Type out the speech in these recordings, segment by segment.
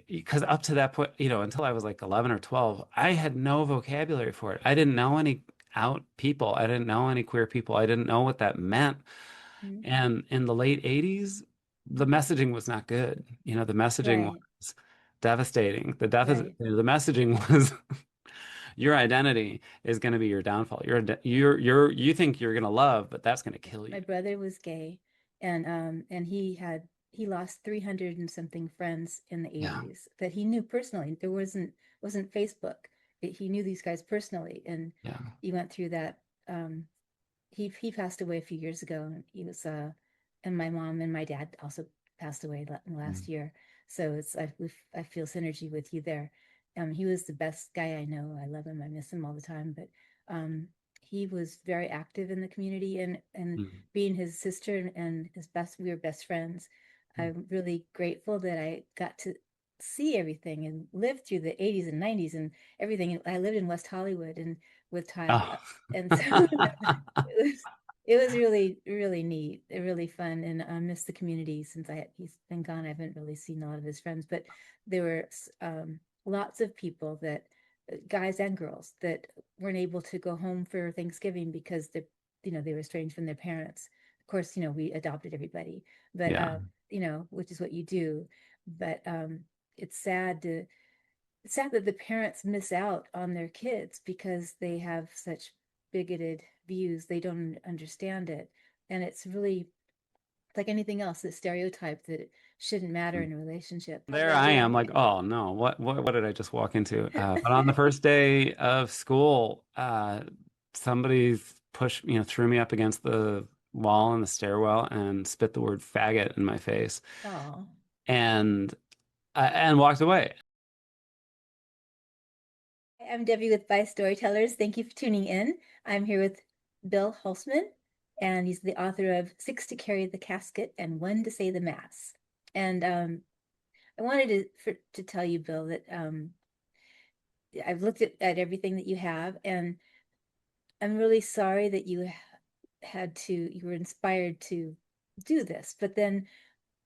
Because up to that point, until I was like 11 or 12, I had no vocabulary for it. I didn't know any out people. I didn't know any queer people. I didn't know what that meant. Mhm. And in the late 80s, the messaging was not good. The messaging Right, was devastating. right. The messaging was your identity is going to be your downfall. You think you're going to love, but that's going to kill My you. brother was gay, and he lost 300 and something friends in the Yeah. 80s that he knew personally. There wasn't Facebook. He knew these guys personally, and Yeah. he went through that. Um, he passed away a few years ago, and and my mom and my dad also passed away Mm. last year. So I feel synergy with you there. He was the best guy I know. I love him. I miss him all the time. But he was very active in the community, and Mm. being his sister and his best, we were best friends. Mm. I'm really grateful that I got to see everything and live through the 80s and 90s and everything. I lived in West Hollywood and with Ty, Oh. and so it was really really neat, really fun, and I miss the community since he's been gone. I haven't really seen a lot of his friends, but there were lots of people that guys and girls that weren't able to go home for Thanksgiving because they were estranged from their parents. Of course, we adopted everybody, but Yeah. which is what you do. But it's it's sad that the parents miss out on their kids because they have such bigoted views. They don't understand it. And it's really like anything else, the stereotype that it shouldn't matter in a relationship. How's There that I am, doing? like, oh no, what did I just walk into? But on the first day of school, somebody's threw me up against the wall in the stairwell and spit the word faggot in my face Oh, and and walked away. I'm Debbie with By.Storytellers. Thank you for tuning in. I'm here with Bill Hulseman, and he's the author of Six to Carry the Casket and One to Say the Mass. And I wanted to tell you, Bill, that I've looked at everything that you have, and I'm really sorry that you were inspired to do this, but then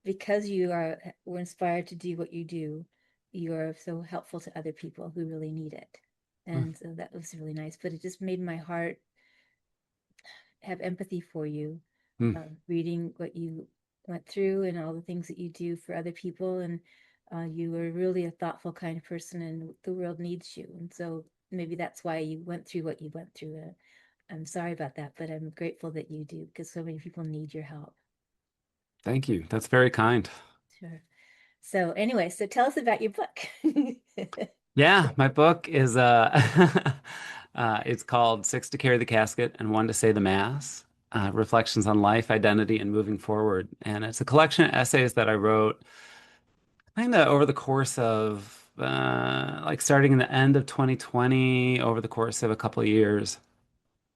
because were inspired to do what you do, you are so helpful to other people who really need it. Mm, And so that was really nice, but it just made my heart have empathy for you, mm. reading what you went through and all the things that you do for other people. And you were really a thoughtful, kind of person, and the world needs you. And so maybe that's why you went through what you went through. I'm sorry about that, but I'm grateful that you do because so many people need your help. Thank you. That's very kind. Sure. So anyway, so tell us about your book. Yeah, my book is it's called Six to Carry the Casket and One to Say the Mass. Reflections on life, identity, and moving forward. And it's a collection of essays that I wrote kind of over the course of like starting in the end of 2020, over the course of a couple of years.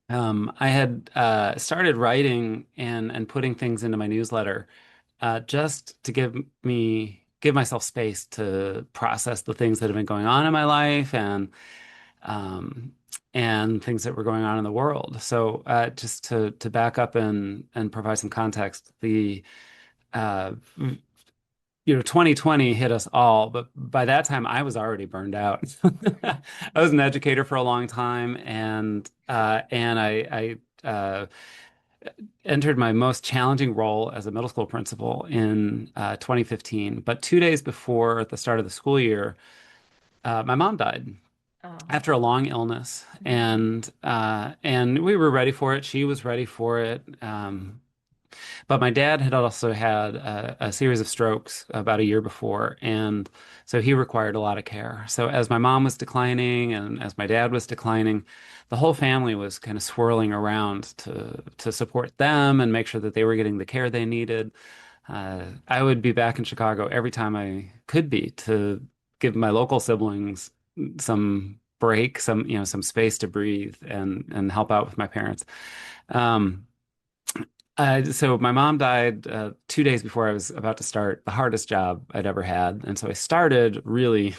I had started writing and putting things into my newsletter just to give myself space to process the things that have been going on in my life um, and things that were going on in the world. So just to back up and provide some context, the uh, 2020 hit us all, but by that time I was already burned out. I was an educator for a long time, and I entered my most challenging role as a middle school principal in 2015. But 2 days before the start of the school year, my mom died Oh, after a long illness, mm, and we were ready for it. She was ready for it. But my dad had also had a series of strokes about a year before, and so he required a lot of care. So as my mom was declining and as my dad was declining, the whole family was kind of swirling around to support them and make sure that they were getting the care they needed. I would be back in Chicago every time I could be to give my local siblings some break, some space to breathe and help out with my parents. Um, so my mom died 2 days before I was about to start the hardest job I'd ever had, and so I started really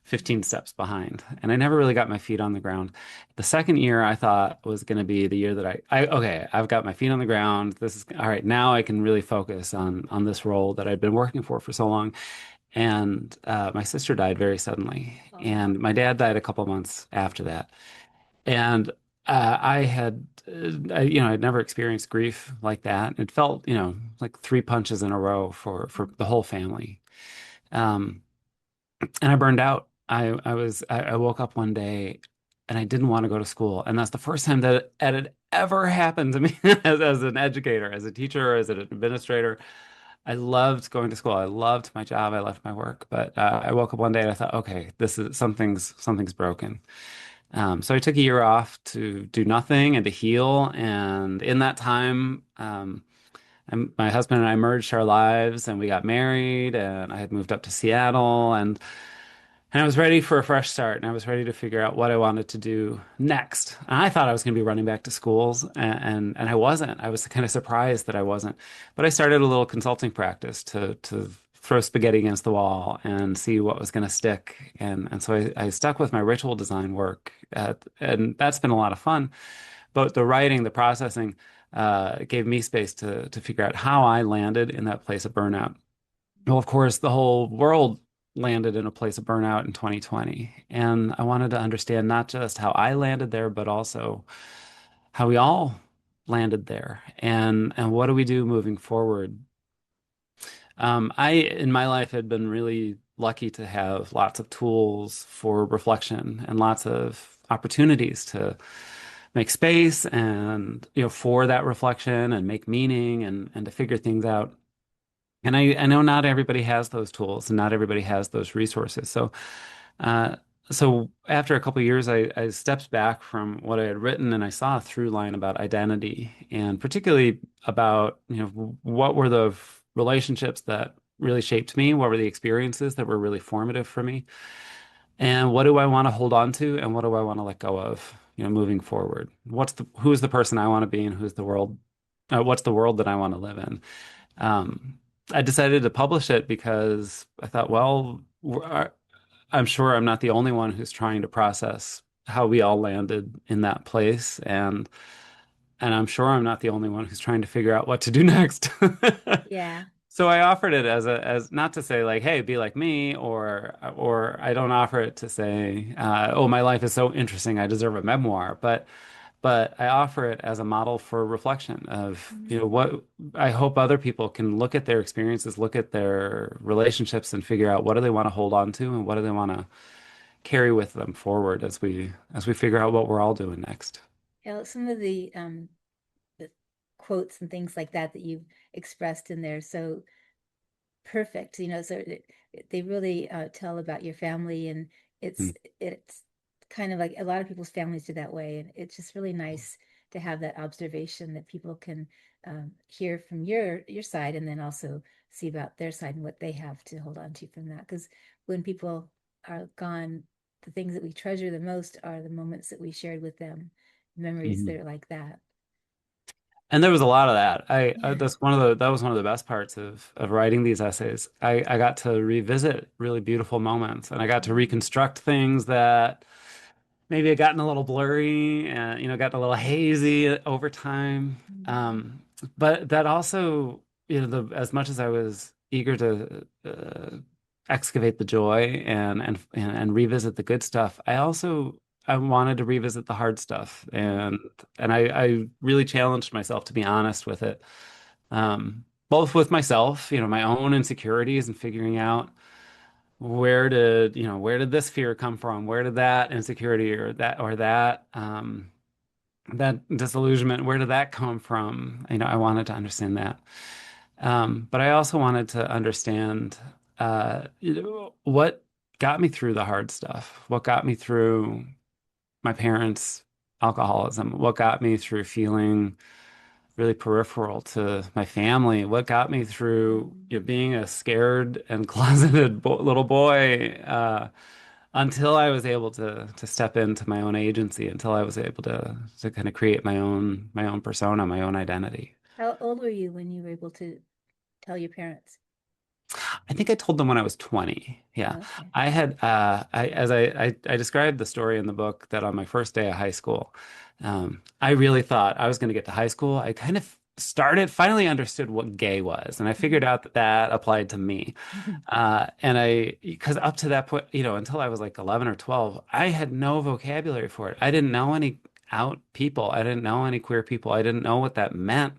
15 steps behind, and I never really got my feet on the ground. The second year I thought was going to be the year that okay, I've got my feet on the ground. This is all right. Now I can really focus on this role that I'd been working for so long. And my sister died very suddenly, Oh. and my dad died a couple months after that. And I had, I'd never experienced grief like that. It felt, like three punches in a row for the whole family. Um, and I burned out. I woke up one day and I didn't want to go to school. And that's the first time that it had ever happened to me as an educator, as a teacher, as an administrator. I loved going to school. I loved my job. I loved my work. But I woke up one day and I thought, okay, this is something's broken. So I took a year off to do nothing and to heal. And in that time, my husband and I merged our lives and we got married. And I had moved up to Seattle. And I was ready for a fresh start, and I was ready to figure out what I wanted to do next. And I thought I was going to be running back to schools, and I wasn't. I was kind of surprised that I wasn't. But I started a little consulting practice to throw spaghetti against the wall and see what was going to stick. And so I stuck with my ritual design work, and that's been a lot of fun. But the writing, the processing, gave me space to figure out how I landed in that place of burnout. Well, of course, the whole world landed in a place of burnout in 2020. And I wanted to understand not just how I landed there, but also how we all landed there. And what do we do moving forward? In my life, had been really lucky to have lots of tools for reflection and lots of opportunities to make space and, for that reflection and make meaning and to figure things out. And I know not everybody has those tools and not everybody has those resources. Uh, so after a couple of years, I stepped back from what I had written and I saw a through line about identity and particularly about, what were the relationships that really shaped me? What were the experiences that were really formative for me? And what do I want to hold on to and what do I want to let go of, moving forward? Who's the person I want to be and what's the world that I want to live in? Um, I decided to publish it because I thought, well, I'm sure I'm not the only one who's trying to process how we all landed in that place, and I'm sure I'm not the only one who's trying to figure out what to do next. Yeah. So I offered it as not to say like, hey, be like me, or I don't offer it to say, oh, my life is so interesting, I deserve a memoir, but I offer it as a model for reflection of, Mhm. what I hope other people can look at their experiences, look at their relationships and figure out what do they want to hold on to and what do they want to carry with them forward as we figure out what we're all doing next. Yeah, some of the quotes and things like that that you've expressed in there. So perfect, so they really tell about your family, and Mm. it's kind of like a lot of people's families are that way, and it's just really nice to have that observation that people can hear from your side, and then also see about their side and what they have to hold on to from that. Because when people are gone, the things that we treasure the most are the moments that we shared with them, memories that Mhm. are like that. And there was a lot of that. Yeah. That was one of the best parts of writing these essays. I got to revisit really beautiful moments and I got to Mhm. reconstruct things that maybe had gotten a little blurry and gotten a little hazy over time. Mhm. But that also, as much as I was eager to excavate the joy and revisit the good stuff, I wanted to revisit the hard stuff, and I really challenged myself to be honest with it, both with myself, my own insecurities and figuring out where did this fear come from? Where did that insecurity or that disillusionment, where did that come from? I wanted to understand that. But I also wanted to understand what got me through the hard stuff, what got me through my parents' alcoholism, what got me through feeling really peripheral to my family, what got me through Mhm. being a scared and closeted little boy, until I was able to step into my own agency, until I was able to kind of create my own persona, my own identity. How old were you when you were able to tell your parents? I think I told them when I was 20. Yeah. Okay. I described the story in the book that on my first day of high school, I really thought I was going to get to high school. I kind of started finally understood what gay was, and I figured Mhm. out that that applied to me. Mhm. And because up to that point, until I was like 11 or 12, I had no vocabulary for it. I didn't know any out people. I didn't know any queer people. I didn't know what that meant.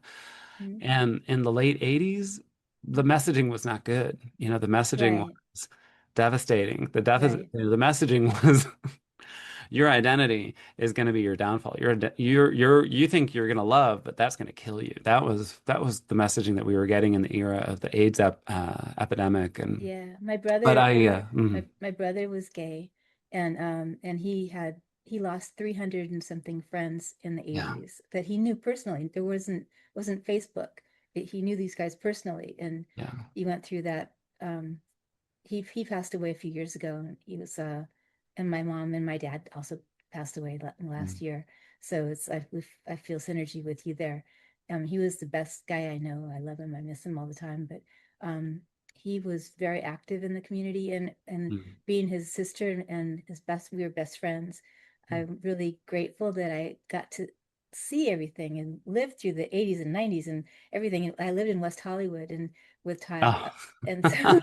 Mhm. And in the late 80s, the messaging was not good. The messaging Right, was devastating. right. The messaging was your identity is going to be your downfall. You think you're going to love, but that's going to kill you. That was the messaging that we were getting in the era of the AIDS epidemic. And Yeah, but my brother was gay, and he lost 300 and something friends in the yeah, 80s that he knew personally. There wasn't Facebook. He knew these guys personally, and yeah, he went through that. He passed away a few years ago, and he was and my mom and my dad also passed away last mm, year. So I feel synergy with you there. He was the best guy I know. I love him. I miss him all the time, but he was very active in the community, and mm, being his sister and we were best friends. mm. I'm really grateful that I got to see everything and live through the 80s and 90s and everything. I lived in West Hollywood and with time, Oh. and so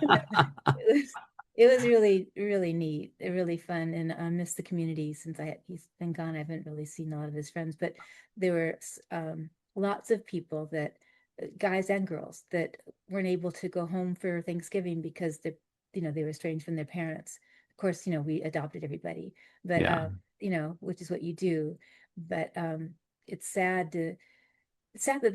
it was really really neat, really fun, and I miss the community since he's been gone. I haven't really seen a lot of his friends, but there were lots of people that guys and girls that weren't able to go home for Thanksgiving because they were estranged from their parents. Of course, we adopted everybody, but Yeah, which is what you do. But it's sad that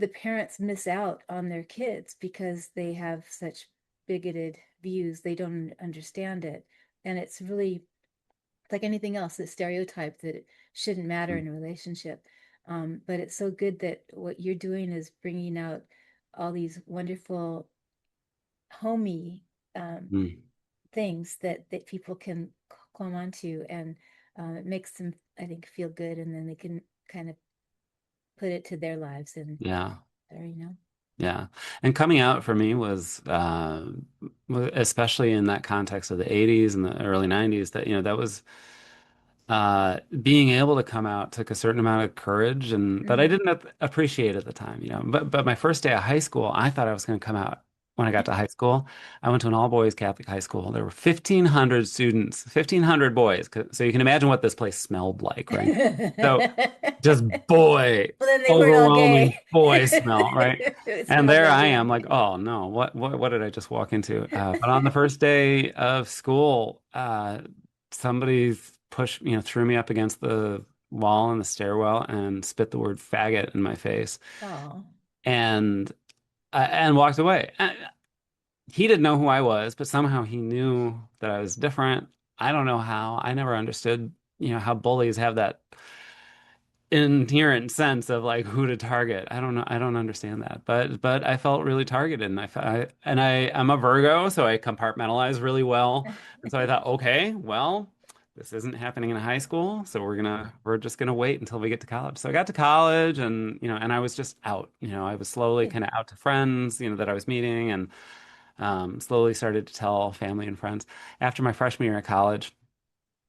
the parents miss out on their kids because they have such bigoted views. They don't understand it. And it's really like anything else, that stereotype that it shouldn't matter mm, in a relationship. But it's so good that what you're doing is bringing out all these wonderful, homey mm, things that people can climb onto. And it makes them, I think, feel good. And then they can kind of put it to their lives and, yeah. or, Yeah. And coming out for me was especially in that context of the 80s and the early 90s, that was being able to come out took a certain amount of courage, and that I Mhm. didn't appreciate at the time. But my first day of high school, I thought I was going to come out when I got to high school. I went to an all-boys Catholic high school. There were 1,500 students, 1,500 boys. So you can imagine what this place smelled like, right? So just boy, Well, then they weren't all overwhelming gay. boy smell, right? It And smelled there I am, lesbian. like, oh no, what did I just walk into? But on the first day of school, somebody threw me up against the wall in the stairwell and spit the word faggot in my face, Oh. and and walked away. He didn't know who I was, but somehow he knew that I was different. I don't know how. I never understood, how bullies have that inherent sense of like who to target. I don't know. I don't understand that. But I felt really targeted, and I'm a Virgo, so I compartmentalize really well. And so I thought, okay, well, this isn't happening in high school, so we're just gonna wait until we get to college. So I got to college, and I was just out. I was slowly Good. kind of out to friends, that I was meeting, and slowly started to tell family and friends. After my freshman year at college,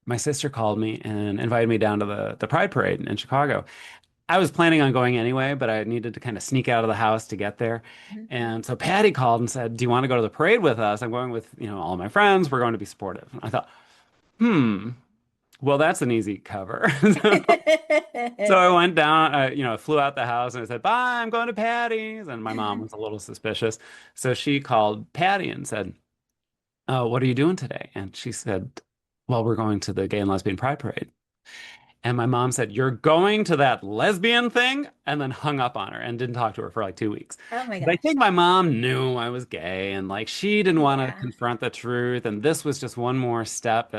my sister called me and invited me down to the Pride Parade in Chicago. I was planning on going anyway, but I needed to kind of sneak out of the house to get there. Mhm. And so Patty called and said, "Do you want to go to the parade with us? I'm going with, all my friends. We're going to be supportive." And I thought, well, that's an easy cover. So I went down, flew out the house and I said, "Bye, I'm going to Patty's." And my mom was a little suspicious. So she called Patty and said, "Oh, what are you doing today?" And she said, "Well, we're going to the Gay and Lesbian Pride Parade." And my mom said, "You're going to that lesbian thing?" And then hung up on her and didn't talk to her for like 2 weeks. Oh my 'Cause I gosh. think my mom knew I was gay and like she didn't want to Yeah. confront the truth. And this was just one more step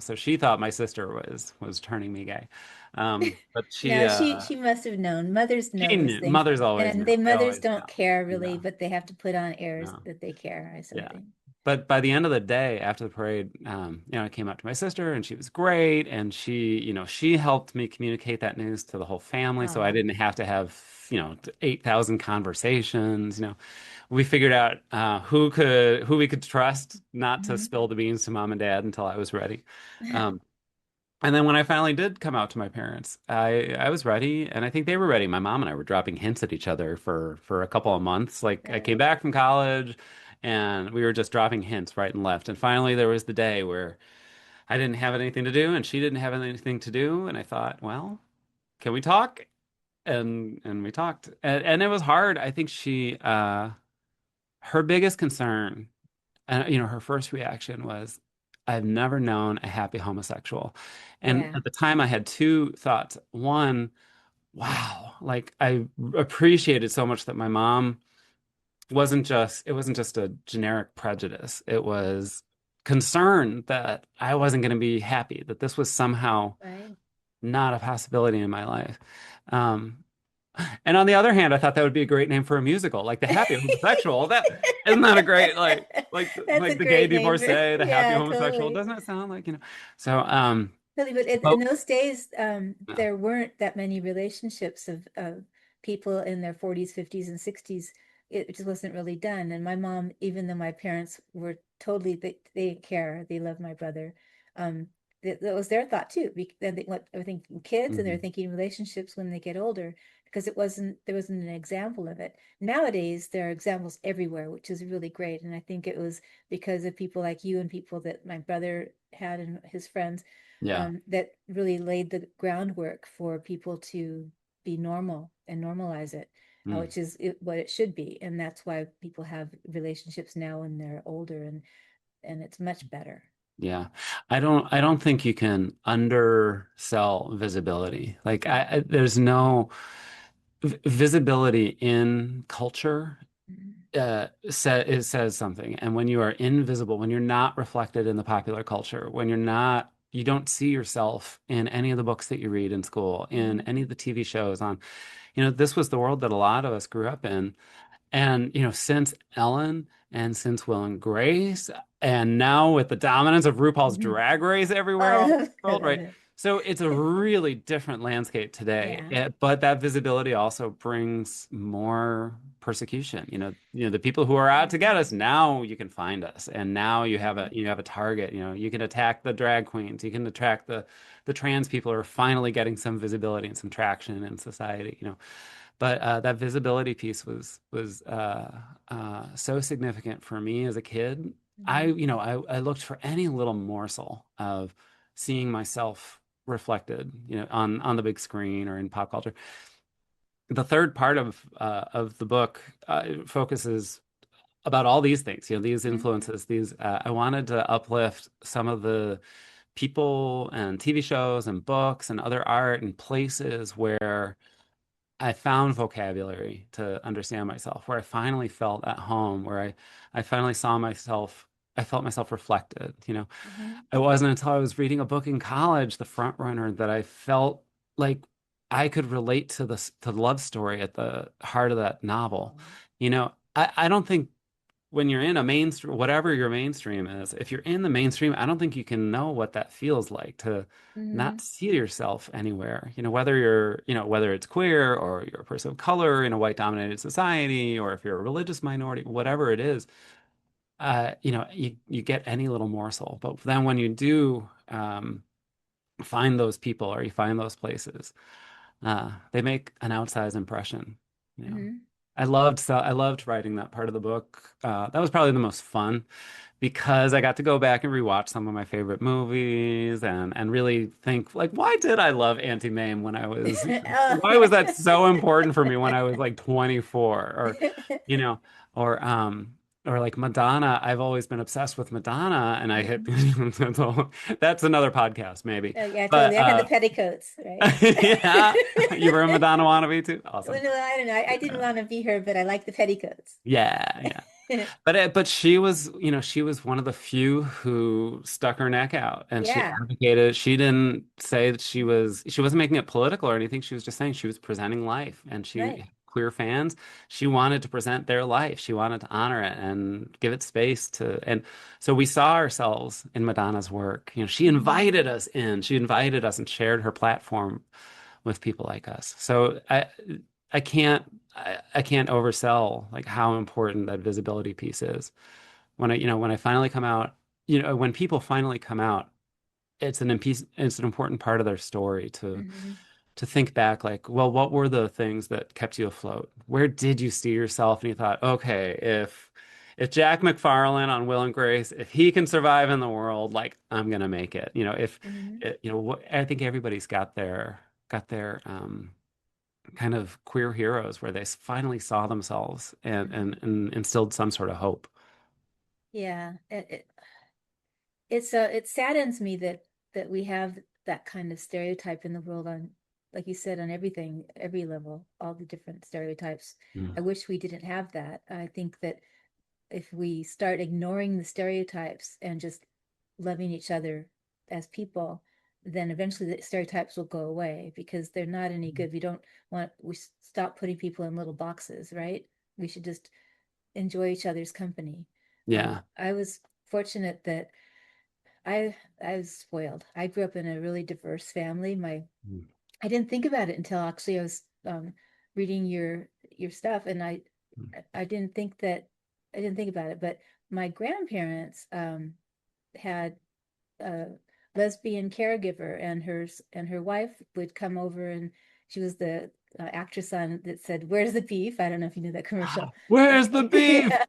so she thought my sister was turning me gay. But No, she must have known. Mothers she know those knew. things. Mothers always And know. they They mothers always don't know. care really, Yeah. but they have to put on airs No. that they care or Yeah. something. But by the end of the day, after the parade, I came up to my sister and she was great. And she helped me communicate that news to the whole family. So I Oh. didn't have to have, 8,000 conversations. We figured out who we could trust not to Mhm. spill the beans to mom and dad until I was ready. Um, And then when I finally did come out to my parents, I was ready, and I think they were ready. My mom and I were dropping hints at each other for a couple of months. Like I came Right. back from college, and we were just dropping hints right and left. And finally, there was the day where I didn't have anything to do, and she didn't have anything to do, and I thought, well, can we talk? And we talked, and it was hard. I think her biggest concern, and her first reaction was, I've never known a happy homosexual. And Yeah. at the time, I had two thoughts. One, wow, like I appreciated so much that my mom it wasn't just a generic prejudice. It was concern that I wasn't going to be happy, that this was somehow Right. not a possibility in my life. Um, and on the other hand, I thought that would be a great name for a musical, like The Happy Homosexual. That isn't that a great That's a like the gay great name for, divorcee, the happy yeah, homosexual. totally. Doesn't that sound like, So Really, but in oh, those days, yeah. there weren't that many relationships of people in their 40s, 50s, and 60s. It just wasn't really done. And my mom, even though my parents were totally, they didn't care. They loved my brother. That was their thought too. They were thinking kids, and they're Mhm. thinking relationships when they get older, because there wasn't an example of it. Nowadays, there are examples everywhere, which is really great. And I think it was because of people like you and people that my brother had and his friends, Yeah. that really laid the groundwork for people to be normal and normalize it, Mm. which is what it should be. And that's why people have relationships now when they're older, and it's much better. Yeah. I don't think you can undersell visibility. Like there's no visibility in culture. Mhm. It says something. And when you are invisible, when you're not reflected in the popular culture, when you don't see yourself in any of the books that you read in school, in Mhm. any of the TV shows on, this was the world that a lot of us grew up in. And, since Ellen and since Will and Grace, and now with the dominance of RuPaul's Mhm. Drag Race everywhere I all over love, the I world, love right? it. So it's a really different landscape today. Yeah. But that visibility also brings more persecution. The people who are out to get us, now you can find us. And now you have a target. You can attack the drag queens, you can attack the trans people who are finally getting some visibility and some traction in society. But that visibility piece was so significant for me as a kid. Mhm. I looked for any little morsel of seeing myself reflected, on the big screen or in pop culture. The third part of the book focuses about all these things, these Mhm. influences. I wanted to uplift some of the people and TV shows and books and other art and places where I found vocabulary to understand myself, where I finally felt at home, where I finally I felt myself reflected. Mhm. It wasn't until I was reading a book in college, The Front Runner, that I felt like I could relate to the love story at the heart of that novel. I don't think when you're in a mainstream, whatever your mainstream is, if you're in the mainstream, I don't think you can know what that feels like to not Mhm. see yourself anywhere. Whether it's queer or you're a person of color in a white dominated society, or if you're a religious minority, whatever it is, you get any little morsel. But then when you do find those people or you find those places, they make an outsized impression. You know, Mhm. I loved writing that part of the book. That was probably the most fun because I got to go back and rewatch some of my favorite movies and really think like, why did I love Auntie Mame when Oh. why was that so important for me when I was like 24 you know, or or like Madonna. I've always been obsessed with Madonna and I hit Mhm. that's another podcast maybe. Oh, yeah, But totally. I had the petticoats, right? yeah, you were a Madonna wannabe too. Well, Awesome. no, I don't know. I didn't want to be her, but I like the petticoats. Yeah, yeah. But she was one of the few who stuck her neck out and she Yeah, advocated. She didn't say that she wasn't making it political or anything. She was just saying she was presenting life and right. queer fans, she wanted to present their life. She wanted to honor it and give it space and so we saw ourselves in Madonna's work. She Hmm. invited us in. She invited us and shared her platform with people like us. So I can't I can't oversell like how important that visibility piece is. When I finally come out, when people finally come out, it's an important part of their story Hmm. to think back like, well, what were the things that kept you afloat? Where did you see yourself and you thought, okay, if Jack McFarlane on Will and Grace, if he can survive in the world, like I'm gonna make it. If Hmm. I think everybody's got their kind of queer heroes where they finally saw themselves Hmm. and instilled some sort of hope. Yeah, it saddens me that we have that kind of stereotype in the world on, like you said, on everything, every level, all the different stereotypes. Mm. I wish we didn't have that. I think that if we start ignoring the stereotypes and just loving each other as people, then eventually the stereotypes will go away because they're not any good. We stop putting people in little boxes, right? We should just enjoy each other's company. Yeah. I was fortunate that I was spoiled. I grew up in a really diverse family. Mm. I didn't think about it until actually I was reading your stuff, and I didn't think that I didn't think about it. But my grandparents had a lesbian caregiver, and her wife would come over, and she was the actress on that said, "Where's the beef?" I don't know if you knew that commercial. Where's the beef? Yeah.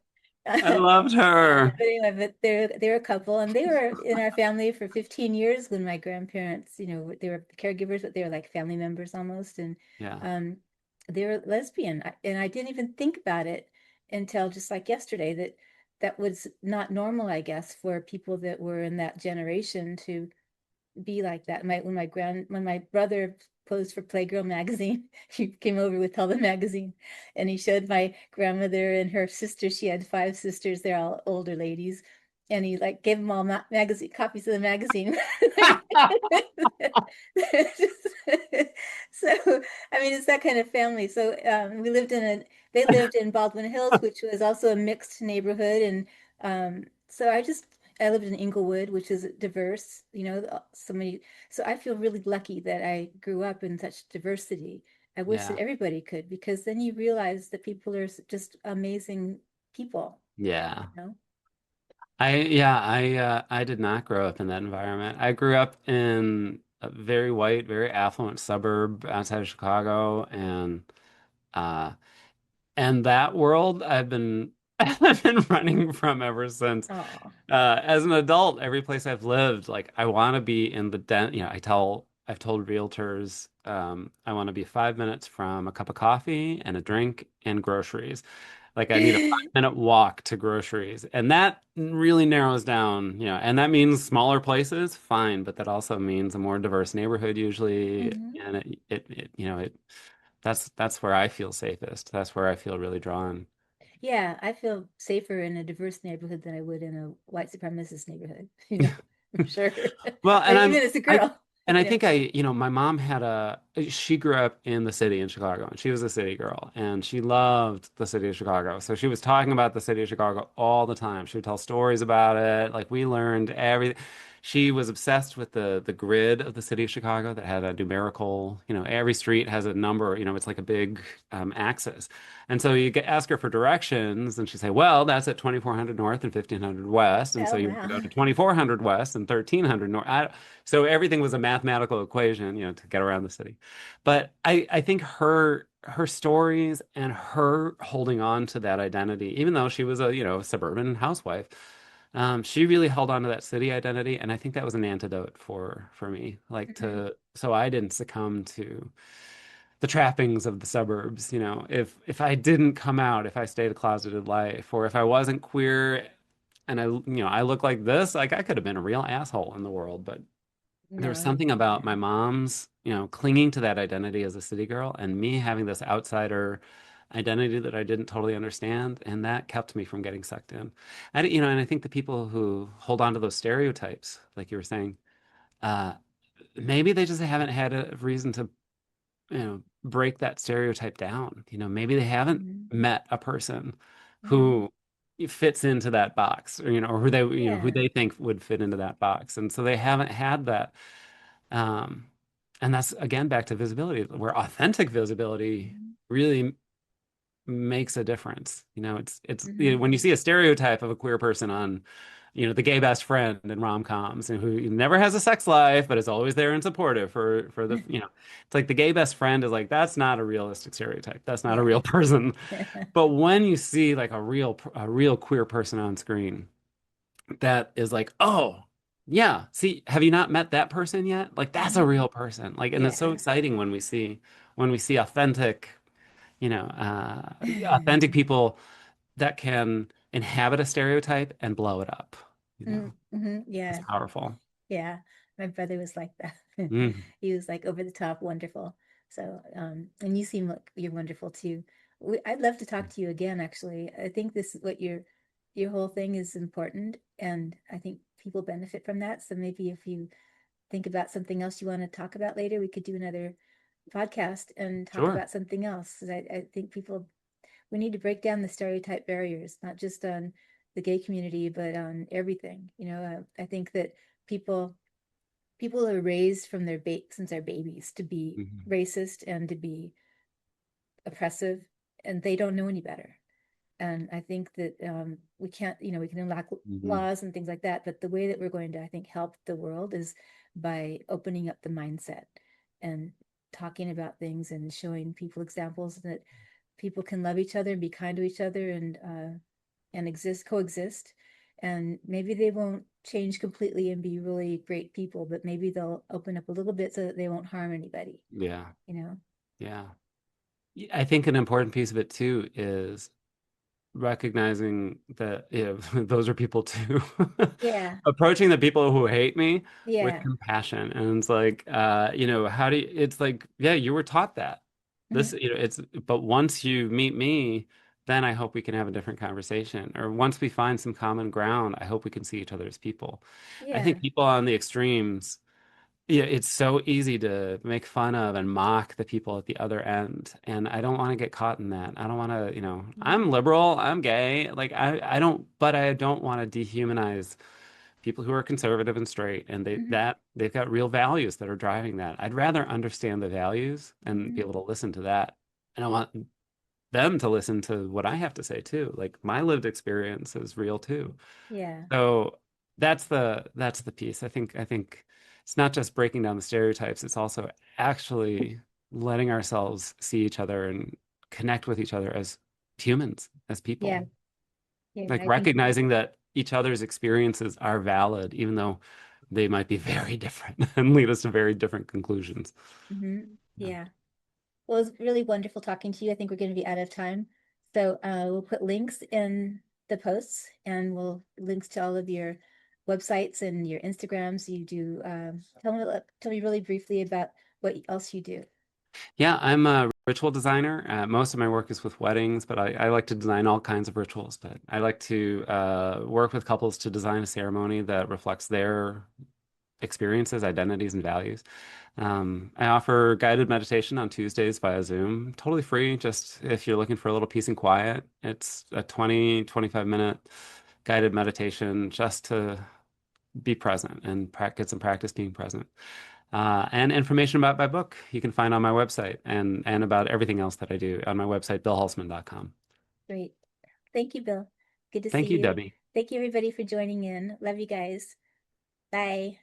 I loved her. But anyway, but they're a couple, and they were in our family for 15 years when my grandparents, they were caregivers, but they were like family members almost, and Yeah. um, they were lesbian, and I didn't even think about it until just like yesterday that that was not normal, I guess, for people that were in that generation to be like that. When my brother posed for Playgirl magazine, he came over with all the magazine, and he showed my grandmother and her sister. She had five sisters. They're all older ladies, and he like gave them all magazine copies of the magazine. So I mean, it's that kind of family. So they lived in Baldwin Hills, which was also a mixed neighborhood, and so I lived in Inglewood, which is diverse, so many. So I feel really lucky that I grew up in such diversity. I wish that Yeah. everybody could, because then you realize that people are just amazing people, Yeah. you know? I did not grow up in that environment. I grew up in a very white, very affluent suburb outside of Chicago, uh and that world I've been running from ever since. Oh, As an adult, every place I've lived, like I want to be in the I've told realtors, I want to be 5 minutes from a cup of coffee and a drink and groceries. Like I need a 5 minute walk to groceries. And that really narrows down, and that means smaller places, fine, but that also means a more diverse neighborhood usually. hmm. And that's where I feel safest. That's where I feel really drawn. Yeah, I feel safer in a diverse neighborhood than I would in a white supremacist neighborhood, for sure. Well, And even as a I girl, and I you know. think my mom she grew up in the city in Chicago and she was a city girl and she loved the city of Chicago. So she was talking about the city of Chicago all the time. She would tell stories about it. Like we learned everything. She was obsessed with the grid of the city of Chicago that had a numerical, every street has a number, it's like a big axis. And so ask her for directions, and she'd say, "Well, that's at 2400 North and 1500 West, and so Oh, you want to go wow. to 2400 West and 1300 North." So everything was a mathematical equation, to get around the city. But I think her stories and her holding on to that identity, even though she was a suburban housewife, she really held on to that city identity, and I think that was an antidote for me, like Hmm. so I didn't succumb to the trappings of the suburbs. If I didn't come out, if I stayed a closeted life, or if I wasn't queer and I look like this, like I could have been a real asshole in the world. But there was No, something about yeah. my mom's, clinging to that identity as a city girl and me having this outsider identity that I didn't totally understand, and that kept me from getting sucked in. And I think the people who hold on to those stereotypes, like you were saying, uh, maybe they just haven't had a reason to break that stereotype down. Maybe they haven't Hmm. met a person Hmm. who fits into that box, or who Yeah. they think would fit into that box. And so they haven't had that. Um, and that's again back to visibility, where authentic visibility Mhm. really makes a difference. Hmm. When you see a stereotype of a queer person on, the gay best friend in rom-coms and who never has a sex life but is always there and supportive for it's like the gay best friend is like that's not a realistic stereotype. That's not a Yeah. real person. But when you see like a real queer person on screen, that is like, oh, yeah, see, have you not met that person yet? Like that's a Hmm. real person. Like, and it's so Yeah. exciting when we see authentic people that can inhabit a stereotype and blow it up. Mm-hmm. It's Yeah. powerful. Yeah. My brother was like that. Mm, He was like over the top wonderful. So, and you seem like you're wonderful too. I'd love to talk to you again, actually. I think this is what your whole thing is important, and I think people benefit from that. So maybe if you think about something else you want to talk about later, we could do another podcast and talk sure. about something else. 'Cause I think we need to break down the stereotype barriers, not just on the gay community, but on everything. I think that people people are raised from since they're babies to be Mhm. racist and to be oppressive, and they don't know any better. And I think that we can't, we can enact Mhm. laws and things like that, but the way that we're going to, I think, help the world is by opening up the mindset and talking about things and showing people examples that people can love each other and be kind to each other and coexist. And maybe they won't change completely and be really great people, but maybe they'll open up a little bit so that they won't harm anybody, Yeah. you know? Yeah. I think an important piece of it too is recognizing that those are people too. Yeah, Approaching the people who hate me with yeah. compassion. And it's like, how do you, it's like, yeah, you were taught that. Mhm. But once you meet me, then I hope we can have a different conversation. Or once we find some common ground, I hope we can see each other as people. I Yeah. think people on the extremes, yeah, it's so easy to make fun of and mock the people at the other end. And I don't want to get caught in that. I don't want to, Mhm. I'm liberal, I'm gay. Like but I don't want to dehumanize people who are conservative and straight and Mhm. they've got real values that are driving that. I'd rather understand the values and be Mhm. able to listen to that. And I want them to listen to what I have to say too. Like my lived experience is real too. Yeah. So that's the piece. I think it's not just breaking down the stereotypes, it's also actually letting ourselves see each other and connect with each other as humans, as Yeah. people. Yeah. Like I think, recognizing that each other's experiences are valid, even though they might be very different and lead us to very different conclusions. Yeah. yeah. Well, it was really wonderful talking to you. I think we're going to be out of time. So we'll put links in the posts and we'll links to all of your websites and your Instagrams. You do tell me really briefly about what else you do. Yeah, I'm a ritual designer. Most of my work is with weddings, but I like to design all kinds of rituals. But I like to work with couples to design a ceremony that reflects their experiences, identities, and values. I offer guided meditation on Tuesdays via Zoom, totally free, just if you're looking for a little peace and quiet. It's a 25-minute guided meditation just to be present and get some practice being present. And information about my book you can find on my website and about everything else that I do on my website, billhulseman.com. Great. Thank you, Bill. Good to see Thank you, you. Debbie. Thank you, everybody, for joining in. Love you guys. Bye.